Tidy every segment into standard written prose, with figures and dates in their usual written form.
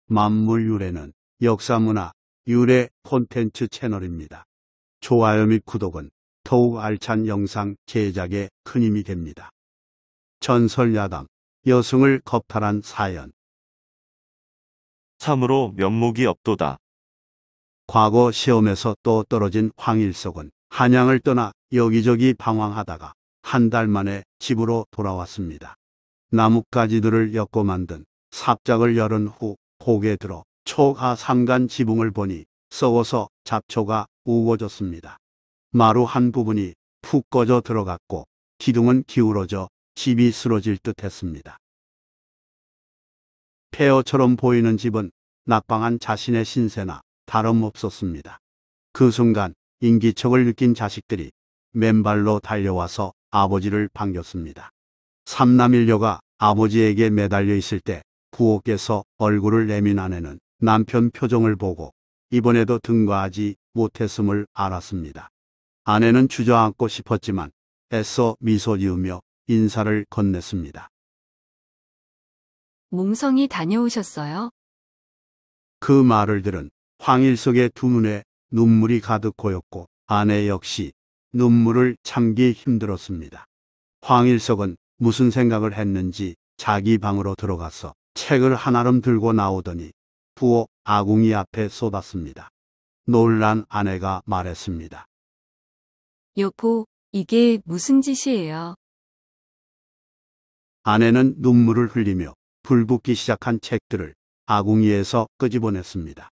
만물유래는 역사문화 유래 콘텐츠 채널입니다. 좋아요 및 구독은 더욱 알찬 영상 제작에 큰 힘이 됩니다. 전설야담, 여승을 겁탈한 사연. 참으로 면목이 없도다. 과거 시험에서 또 떨어진 황일석은 한양을 떠나 여기저기 방황하다가 한 달 만에 집으로 돌아왔습니다. 나뭇가지들을 엮고 만든 삽작을 열은 후 폭에 들어 초하 삼간 지붕을 보니 썩어서 잡초가 우거졌습니다. 마루 한 부분이 푹 꺼져 들어갔고 기둥은 기울어져 집이 쓰러질 듯 했습니다. 폐허처럼 보이는 집은 낙방한 자신의 신세나 다름없었습니다. 그 순간 인기척을 느낀 자식들이 맨발로 달려와서 아버지를 반겼습니다. 삼남일녀가 아버지에게 매달려 있을 때 부엌에서 얼굴을 내민 아내는 남편 표정을 보고 이번에도 등과하지 못했음을 알았습니다. 아내는 주저앉고 싶었지만 애써 미소 지으며 인사를 건넸습니다. 몽성이 다녀오셨어요? 그 말을 들은 황일석의 두 눈에 눈물이 가득 고였고 아내 역시 눈물을 참기 힘들었습니다. 황일석은 무슨 생각을 했는지 자기 방으로 들어가서 책을 한아름 들고 나오더니 부엌 아궁이 앞에 쏟았습니다. 놀란 아내가 말했습니다. 여보, 이게 무슨 짓이에요? 아내는 눈물을 흘리며 불붙기 시작한 책들을 아궁이에서 끄집어냈습니다.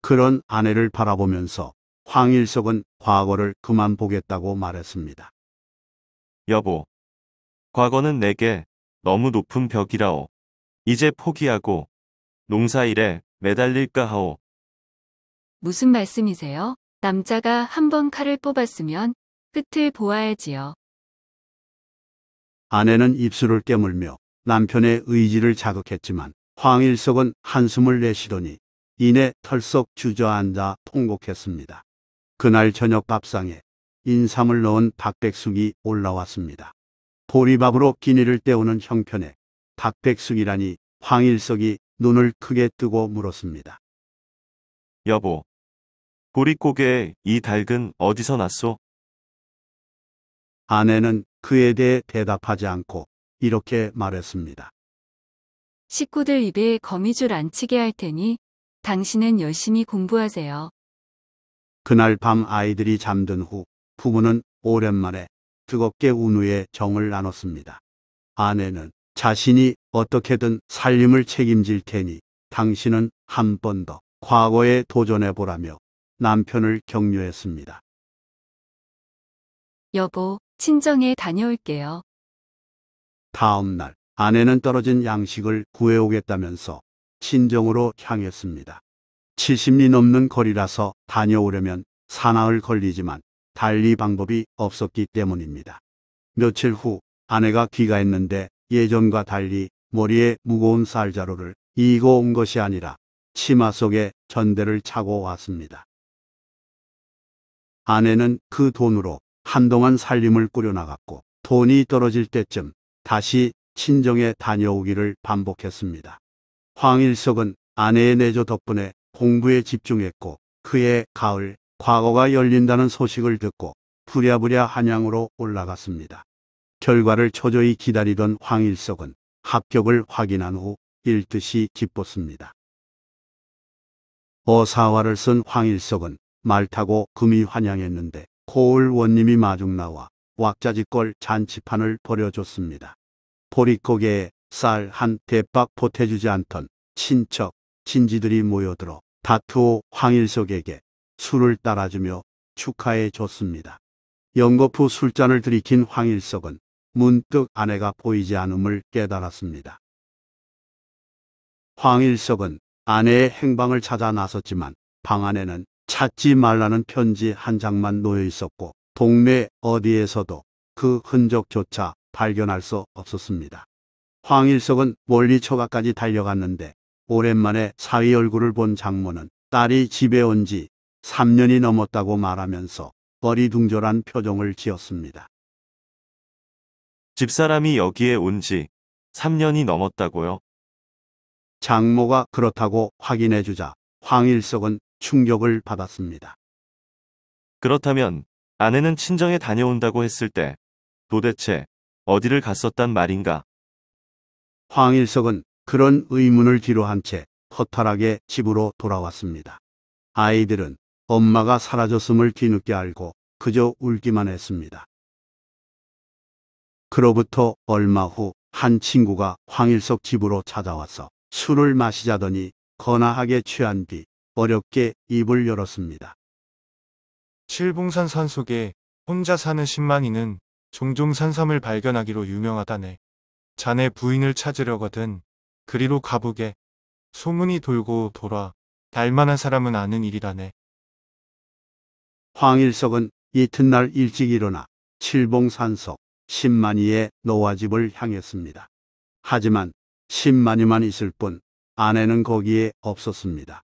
그런 아내를 바라보면서 황일석은 과거를 그만 보겠다고 말했습니다. 여보, 과거는 내게 너무 높은 벽이라오. 이제 포기하고 농사일에 매달릴까 하오. 무슨 말씀이세요? 남자가 한 번 칼을 뽑았으면 끝을 보아야지요. 아내는 입술을 깨물며 남편의 의지를 자극했지만 황일석은 한숨을 내쉬더니 이내 털썩 주저앉아 통곡했습니다. 그날 저녁 밥상에 인삼을 넣은 닭백숙이 올라왔습니다. 보리밥으로 끼니를 때우는 형편에 닭백숙이라니 황일석이 눈을 크게 뜨고 물었습니다. 여보, 보릿고개에 이 닭은 어디서 났소? 아내는 그에 대해 대답하지 않고 이렇게 말했습니다. 식구들 입에 거미줄 안 치게 할 테니 당신은 열심히 공부하세요. 그날 밤 아이들이 잠든 후 부부는 오랜만에 뜨겁게 운후의 정을 나눴습니다. 아내는 자신이 어떻게든 살림을 책임질 테니 당신은 한 번 더 과거에 도전해보라며 남편을 격려했습니다. 여보, 친정에 다녀올게요. 다음 날 아내는 떨어진 양식을 구해오겠다면서 친정으로 향했습니다. 70리 넘는 거리라서 다녀오려면 사나흘 걸리지만 달리 방법이 없었기 때문입니다. 며칠 후 아내가 귀가했는데 예전과 달리 머리에 무거운 쌀자루를 이고 온 것이 아니라 치마 속에 전대를 차고 왔습니다. 아내는 그 돈으로 한동안 살림을 꾸려나갔고 돈이 떨어질 때쯤 다시 친정에 다녀오기를 반복했습니다. 황일석은 아내의 내조 덕분에 공부에 집중했고 그해 가을 과거가 열린다는 소식을 듣고 부랴부랴 한양으로 올라갔습니다. 결과를 초조히 기다리던 황일석은 합격을 확인한 후 일듯이 기뻤습니다. 어사화를 쓴 황일석은 말 타고 금이 환양했는데 고을 원님이 마중 나와 왁자지껄 잔치판을 벌여줬습니다. 보릿고개에 쌀 한 대박 보태주지 않던 친척, 친지들이 모여들어 다투어 황일석에게 술을 따라주며 축하해 줬습니다. 연거푸 술잔을 들이킨 황일석은 문득 아내가 보이지 않음을 깨달았습니다. 황일석은 아내의 행방을 찾아 나섰지만 방 안에는 찾지 말라는 편지 한 장만 놓여 있었고 동네 어디에서도 그 흔적조차 발견할 수 없었습니다. 황일석은 멀리 처가까지 달려갔는데 오랜만에 사위 얼굴을 본 장모는 딸이 집에 온 지 3년이 넘었다고 말하면서 어리둥절한 표정을 지었습니다. 집사람이 여기에 온 지 3년이 넘었다고요? 장모가 그렇다고 확인해 주자 황일석은 충격을 받았습니다. 그렇다면 아내는 친정에 다녀온다고 했을 때 도대체 어디를 갔었단 말인가? 황일석은 그런 의문을 뒤로한 채 허탈하게 집으로 돌아왔습니다. 아이들은 엄마가 사라졌음을 뒤늦게 알고 그저 울기만 했습니다. 그로부터 얼마 후 한 친구가 황일석 집으로 찾아와서 술을 마시자더니 거나하게 취한 뒤 어렵게 입을 열었습니다. 칠봉산 산속에 혼자 사는 신만이는 종종 산삼을 발견하기로 유명하다네. 자네 부인을 찾으려거든 그리로 가보게. 소문이 돌고 돌아 달만한 사람은 아는 일이라네. 황일석은 이튿날 일찍 일어나 칠봉산속 신만이의 노화집을 향했습니다. 하지만 신만이만 있을 뿐 아내는 거기에 없었습니다.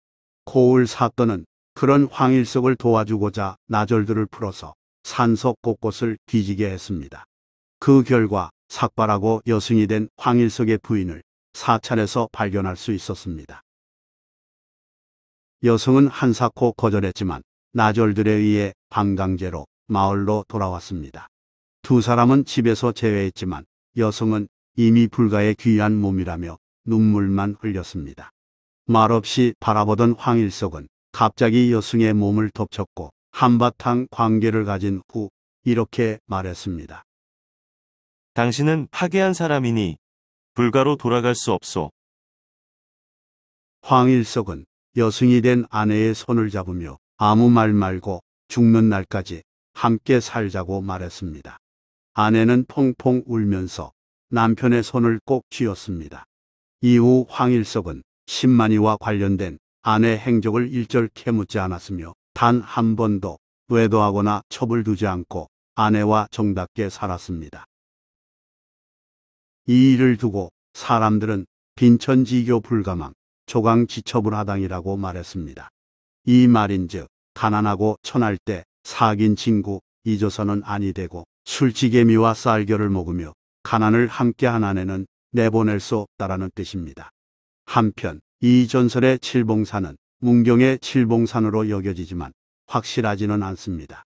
고을 사또는 그런 황일석을 도와주고자 나절들을 풀어서 산속 곳곳을 뒤지게 했습니다. 그 결과 삭발하고 여승이 된 황일석의 부인을 사찰에서 발견할 수 있었습니다. 여성은 한사코 거절했지만 나절들에 의해 방강제로 마을로 돌아왔습니다. 두 사람은 집에서 제외했지만 여성은 이미 불가의 귀한 몸이라며 눈물만 흘렸습니다. 말없이 바라보던 황일석은 갑자기 여성의 몸을 덮쳤고 한바탕 관계를 가진 후 이렇게 말했습니다. 당신은 파괴한 사람이니 불가로 돌아갈 수 없소. 황일석은 여승이 된 아내의 손을 잡으며 아무 말 말고 죽는 날까지 함께 살자고 말했습니다. 아내는 펑펑 울면서 남편의 손을 꼭 쥐었습니다. 이후 황일석은 신만이와 관련된 아내 행적을 일절 캐묻지 않았으며 단 한 번도 외도하거나 첩을 두지 않고 아내와 정답게 살았습니다. 이 일을 두고 사람들은 빈천지교 불가망, 조강지처불하당이라고 말했습니다. 이 말인즉 가난하고 천할 때 사귄 친구 잊어서는 아니 되고 술지개미와 쌀겨를 먹으며 가난을 함께한 아내는 내보낼 수 없다라는 뜻입니다. 한편 이 전설의 칠봉산은 문경의 칠봉산으로 여겨지지만 확실하지는 않습니다.